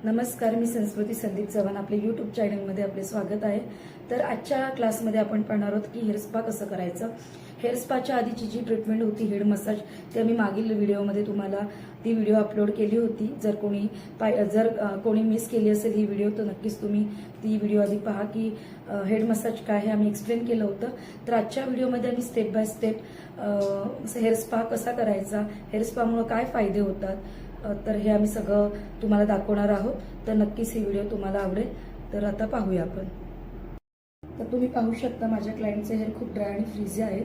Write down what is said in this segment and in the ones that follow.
नमस्कार, मी संस्कृती संदीप चव्हाण. आपल्या यूट्यूब चॅनलमध्ये आपले स्वागत आहे. तर आजच्या क्लासमध्ये आपण पाहणार आहोत की हेअर स्पा कसं करायचं. हेअर स्पाच्या आधीची जी ट्रीटमेंट होती हेड मसाज, ते मी मागील व्हिडिओमध्ये तुम्हाला ती व्हिडिओ अपलोड केली होती. जर कोणी मिस केली असेल ही व्हिडिओ तर नक्कीच तुम्ही ती व्हिडिओ आधी पहा की हेड मसाज काय हे आम्ही एक्सप्लेन केलं होतं. तर आजच्या व्हिडिओमध्ये आम्ही step by step hair spa कसा करायचा, हेअर स्पामुळे काय फायदे होतात, तर हे आम्ही सगळं तुम्हाला दाखवणार आहोत. तर नक्कीच ही व्हिडिओ तुम्हाला आवडेल. तर आता पाहूया आपण. तर तुम्ही पाहू शकता माझ्या क्लायंटचे हेअर खूप ड्राय आणि फ्रीझी आहेत.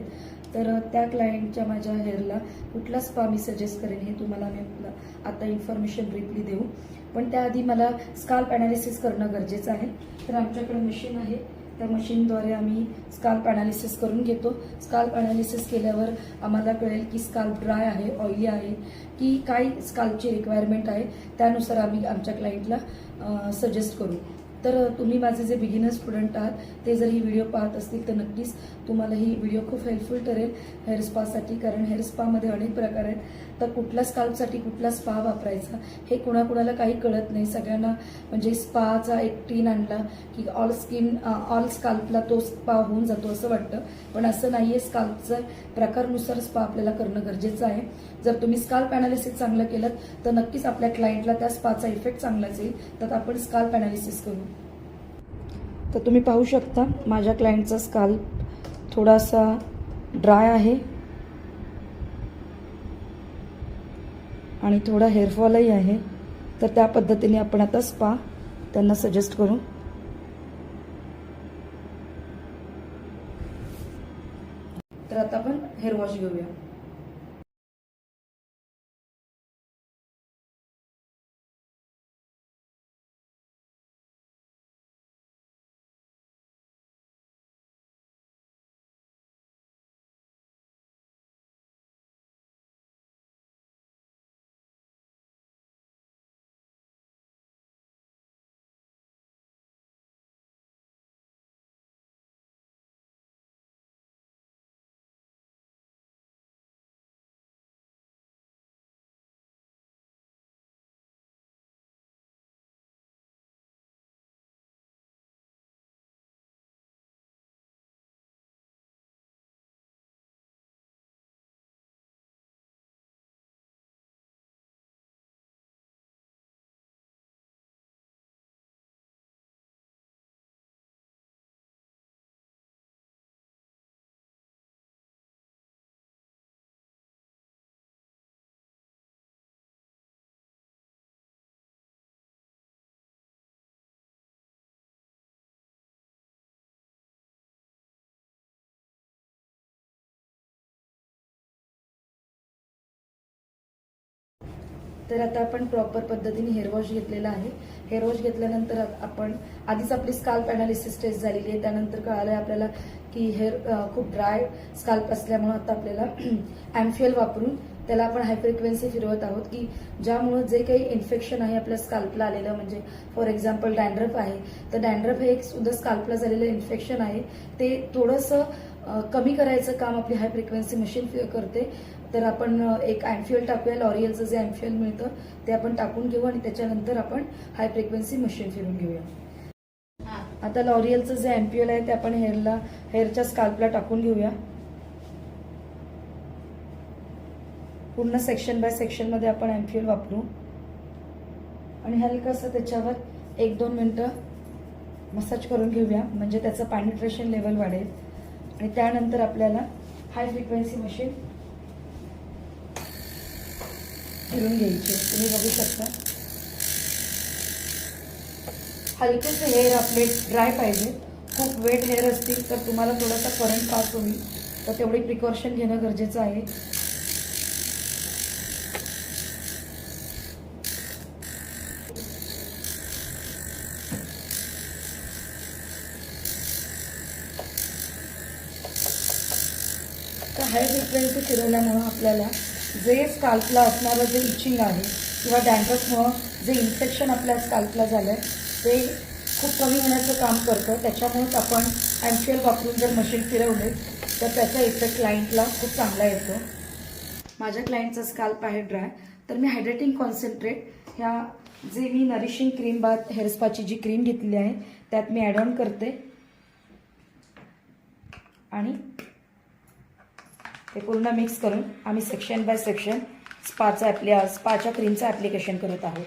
तर त्या क्लायंटच्या माझ्या हेअरला कुठला स्पा मी सजेस्ट करेन हे तुम्हाला मी आता इन्फॉर्मेशन ब्रीफली देऊ. पण त्याआधी मला स्काल्प अनालिसिस करणं गरजेचं आहे. तर आमच्याकडे मशीन आहे, त्या मशीनद्वारे आम्ही स्काल्प अनालिसिस करून घेतो. स्काल्प अनालिसिस केल्यावर आम्हाला कळेल की स्काल्प ड्राय आहे, ऑइली आहे की काय स्काल्पची रिक्वायरमेंट आहे, त्यानुसार आम्ही आमच्या क्लायंटला सजेस्ट करू. तर तुम्ही माझे जे बिगिनर स्टुडंट आहात ते जर ही व्हिडिओ पाहत असतील तर नक्कीच तुम्हाला ही व्हिडिओ खूप हेल्पफुल ठरेल हेअर स्पासाठी. कारण हेअर स्पामध्ये अनेक प्रकार आहेत. तर कुठल्या स्काल्पसाठी कुठला स्पा वापरायचा हे कुणाकुणाला काही कळत नाही. सगळ्यांना म्हणजे स्पाचा एक टीन आणला की ऑल स्काल्पला तो स्पा होऊन जातो असं वाटतं, पण असं नाहीये. स्काल्पचा प्रकारनुसार स्पा आपल्याला करणं गरजेचं आहे. जर तुम्ही स्काल्प अनालिसिस चांगलं केलं तर नक्कीच आपल्या क्लायंटला त्या स्पाचा इफेक्ट चांगलाच येईल. तर आपण स्काल्प अनालिसिस करू. तर तुम्ही पाहू शकता माझ्या क्लायंटचा स्काल्प थोडासा ड्राय आहे आणि थोडा हेअरफॉलही आहे. तर त्या पद्धतीने आपण आता स्पा त्यांना सजेस्ट करू. तर आता आपण हेअर वॉश घेऊया. तर आता आपण प्रॉपर पद्धतीने हेअर वॉश घेतलेला आहे. हेअर वॉश घेतल्यानंतर आपण आधीच आपली स्काल्प अनालिसिस टेस्ट झालेली आहे. त्यानंतर कळालं आहे आपल्याला की हेअर खूप ड्राय स्काल्प असल्यामुळे आता आपल्याला ॲम्फ्युएल वापरून त्याला आपण हाय फ्रिक्वेन्सी फिरवत आहोत की ज्यामुळे जे काही इन्फेक्शन आहे आपल्या स्काल्पला आलेलं, म्हणजे फॉर एक्झाम्पल डॅन्ड्रफ आहे, तर डॅन्ड्रफ हे एक सुद्धा स्काल्पला झालेलं इन्फेक्शन आहे, ते थोडंसं कमी करायचं काम आपली हाय फ्रिक्वेन्सी मशीन करते. तर आपण एक ॲम्फ्युएल टाकूया. लॉरियलचं जे ॲम्फ्युएल मिळतं ते आपण टाकून घेऊ आणि त्याच्यानंतर आपण हाय फ्रिक्वेन्सी मशीन फिरून घेऊया. आता लॉरियलचं जे ॲम्फ्युएल आहे ते आपण हेअरच्या स्काल्पला टाकून घेऊया. पूर्ण सेक्शन बाय सेक्शन मध्ये आपण ॲम्फ्युएल वापरू आणि हलकंसं त्याच्यावर 1-2 मिनिटं मसाज करून घेऊया, म्हणजे त्याचं पॅनिट्रेशन लेवल वाढेल. आणि त्यानंतर आपल्याला हाय फ्रिक्वेन्सी मशीन फिरून घ्यायची. तुम्ही बघू शकता हलकेसे हेअर आपले ड्राय पाहिजे. खूप वेट हेअर असतील तर तुम्हाला थोडासा करंट पास होईल, तर तेवढी प्रिकॉशन घेणं गरजेचं आहे. तर हाय फ्रिक्वेन्सी फिरवल्यामुळं आपल्याला जे स्काल्पला असणारं जे इचिंग आहे किंवा डॅन्ड्रफमुळं जे इन्फेक्शन आपल्या स्काल्पला झालं ते खूप कमी होण्याचं काम करतं. त्याच्यामुळेच आपण ॲम्फ्युएल वापरून जर मशीन फिरवले तर त्याचा इफेक्ट क्लायंटला खूप चांगला येतो. माझ्या क्लायंटचा स्काल्प आहे ड्राय, तर मी हायड्रेटिंग कॉन्सन्ट्रेट ह्या जे मी नरिशिंग क्रीम बाथ हेअर स्पाची जी क्रीम घेतलेली आहे त्यात मी ॲड ऑन करते आणि ते पूर्ण मिक्स करून आम्ही सेक्शन बाय सेक्शन स्पाच्या क्रीमचं ॲप्लिकेशन करत आहोत.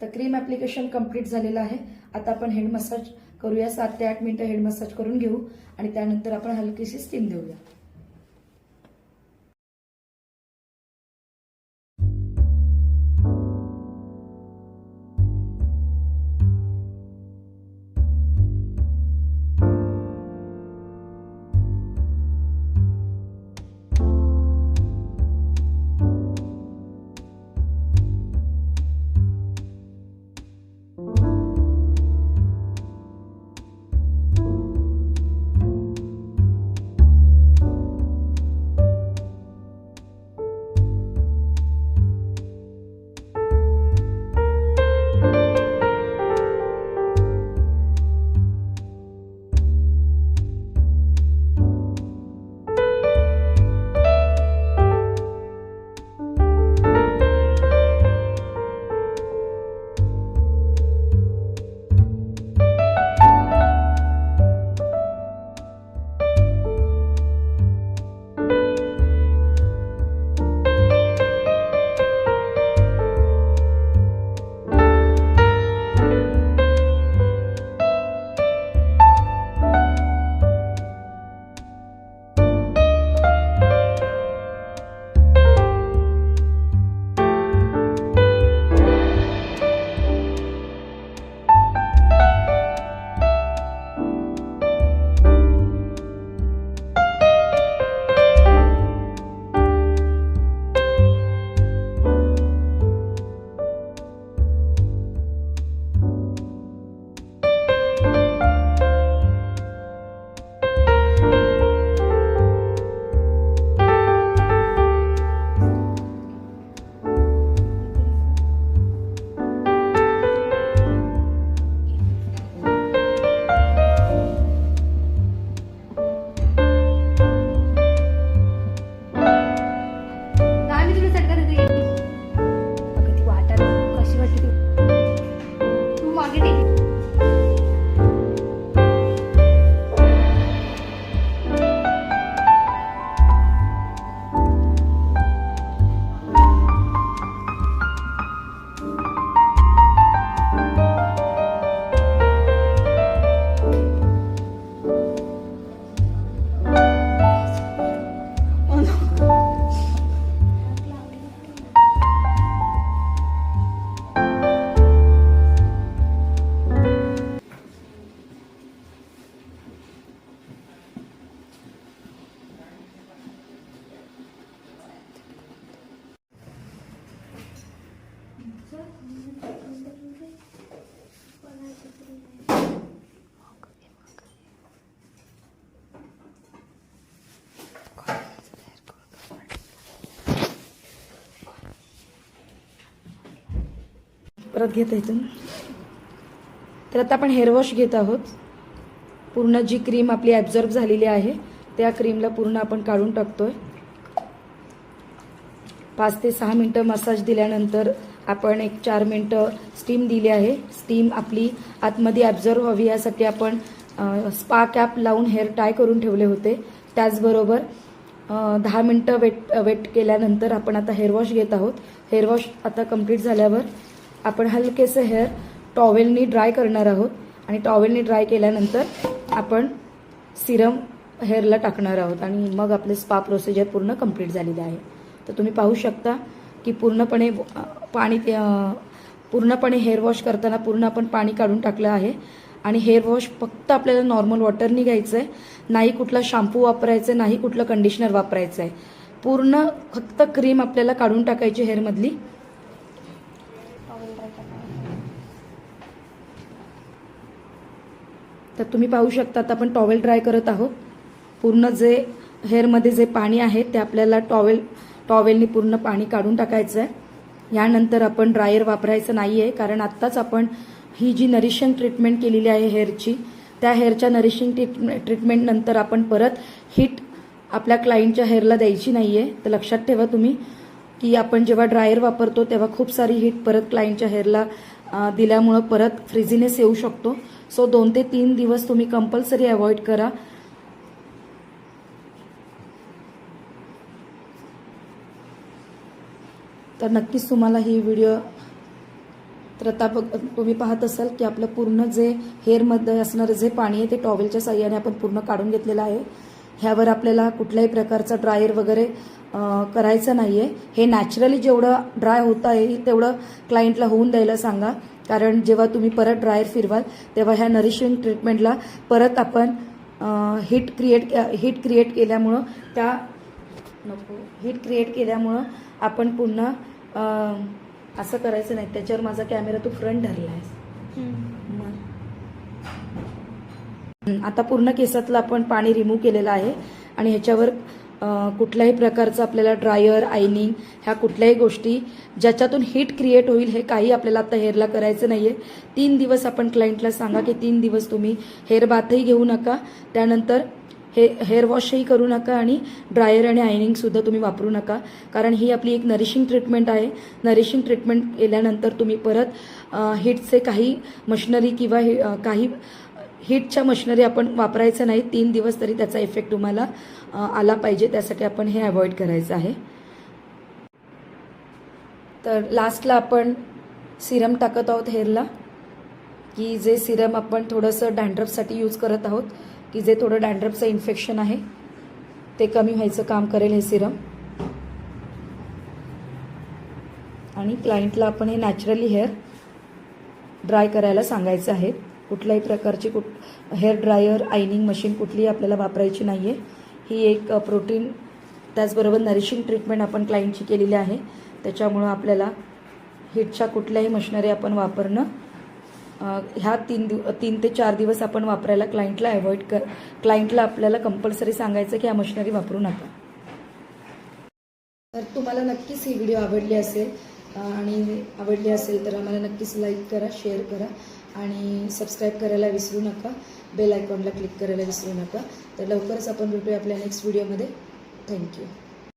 तर क्रीम ॲप्लिकेशन कंप्लीट झालेलं आहे. आता आपण हेड मसाज करूया. 7 ते 8 मिनिटं हेड मसाज करून घेऊ आणि त्यानंतर आपण हलकीशी स्टीम देऊया. परत घेता इथून. तर आता आपण हेअर वॉश घेत आहोत. पूर्ण जी क्रीम आपली ॲब्झॉर्ब झालेली आहे त्या क्रीमला पूर्ण आपण काढून टाकतोय. 5 ते 6 मिनटं मसाज दिल्यानंतर आपण एक 4 मिनटं स्टीम दिली आहे. स्टीम आपली आतमध्ये ॲब्झॉर्ब व्हावी यासाठी आपण स्पा कॅप लावून हेअर टाय करून ठेवले होते. त्याचबरोबर 10 मिनटं वेट केल्यानंतर आपण आता हेअर वॉश घेत आहोत. हेअर वॉश आता कंप्लीट झाल्यावर आपण हलकेसे हेअर टॉवेलनी ड्राय करणार आहोत आणि टॉवेलनी ड्राय केल्यानंतर आपण सिरम हेअरला टाकणार आहोत आणि मग आपले स्पा प्रोसिजर पूर्ण कंप्लीट झालेली आहे. तर तुम्ही पाहू शकता की पूर्णपणे हेअर वॉश करताना पूर्ण आपण पाणी काढून टाकलं आहे आणि हेअर वॉश फक्त आपल्याला नॉर्मल वॉटरनी घ्यायचं आहे. नाही कुठला शॅम्पू वापरायचा आहे, नाही कुठलं कंडिशनर वापरायचं आहे. पूर्ण फक्त क्रीम आपल्याला काढून टाकायची हेअरमधली. तर तुम्ही पाहू शकता आता आपण टॉवेल ड्राय करत आहोत. पूर्ण जे हेअरमध्ये जे पाणी आहे ते आपल्याला टॉवेलनी पूर्ण पाणी काढून टाकायचं आहे. यानंतर आपण ड्रायर वापरायचं नाही आहे, कारण आत्ताच आपण ही जी नरिशिंग ट्रीटमेंट केलेली आहे हेअरची, त्या हेअरच्या नरिशिंग ट्रीटमेंट नंतर आपण परत हीट आपल्या क्लायंटच्या हेअरला द्यायची नाही आहे. तर लक्षात ठेवा तुम्ही की आपण जेव्हा ड्रायर वापरतो तेव्हा खूप सारी हीट परत क्लायंटच्या हेअरला दिल्यामुळं परत फ्रिझीनेस येऊ शकतो. सो 2 ते 3 दिवस तुम्ही कंपल्सरी अवॉइड करा. तर नक्कीच तुम्हाला ही व्हिडिओ. तर आता तुम्ही पाहत असाल की आपलं पूर्ण जे हेअरमध्ये असणारं जे पाणी आहे ते टॉवेलच्या साह्याने आपण पूर्ण काढून घेतलेलं आहे. ह्यावर आपल्याला कुठल्याही प्रकारचा ड्रायर वगैरे करायचं नाही आहे. हे नॅचरली जेवढं ड्राय होतं आहे तेवढं क्लायंटला होऊन द्यायला सांगा, कारण जेव्हा तुम्ही परत ड्रायर फिरवाल तेव्हा ह्या नरिशिंग ट्रीटमेंटला परत आपण हीट क्रिएट केल्यामुळं आपण पुन्हा असं करायचं नाही. त्याच्यावर माझा कॅमेरा तू फ्रंट धरला आहे. आता पूर्ण केसातलं आपण पाणी रिमूव्ह केलेलं आहे आणि ह्याच्यावर कुठल्याही प्रकारचं आपल्याला ड्रायर, आयनिंग ह्या कुठल्याही गोष्टी ज्याच्यातून हीट क्रिएट होईल हे काही आपल्याला आता हेअरला करायचं नाही आहे. 3 दिवस आपण क्लायंटला सांगा की 3 दिवस तुम्ही हेअर बाथही घेऊ नका, त्यानंतर हेअर वॉशही करू नका आणि ड्रायर आणि आयनिंगसुद्धा तुम्ही वापरू नका, कारण ही आपली एक नरिशिंग ट्रीटमेंट आहे. नरिशिंग ट्रीटमेंट केल्यानंतर तुम्ही परत हीटचे काही मशिनरी किंवा काही हीटच्या मशिनरी आपण वापरायचं नाही. 3 दिवस तरी त्याचा इफेक्ट तुम्हाला आला पाहिजे, त्यासाठी आपण हे अवॉइड करायचं आहे. तर लास्टला आपण सिरम टाकत आहोत हेअरला, की जे सिरम आपण थोडंसं डॅन्ड्रफसाठी यूज करत आहोत, की जे थोडं डॅन्ड्रफचं इन्फेक्शन आहे ते कमी व्हायचं काम करेल हे सिरम. आणि क्लायंटला आपण हे नॅचरली हेअर ड्राय करायला सांगायचं आहे. कुठल्याही प्रकारची हेअर ड्रायर, आयनिंग मशीन कुठलीही आपल्याला वापरायची नाही आहे. ही एक प्रोटीन त्याचबरोबर नरिशिंग ट्रीटमेंट आपण क्लायंटची केलेली आहे. त्याच्यामुळं आपल्याला हीटच्या कुठल्याही मशिनरी आपण वापरणं ह्या 3 ते 4 दिवस आपण वापरायला क्लायंटला आपल्याला कंपल्सरी सांगायचं की ह्या मशिनरी वापरू नका. तर तुम्हाला नक्कीच ही व्हिडिओ आवडली असेल आणि आवडली असेल तर आम्हाला नक्कीच लाईक करा, शेअर करा आणि सबस्क्राईब करायला विसरू नका. बेल आयकॉनला क्लिक करायला विसरू नका. तर लवकरच आपण भेटूया आपल्या नेक्स्ट व्हिडिओमध्ये. थँक्यू.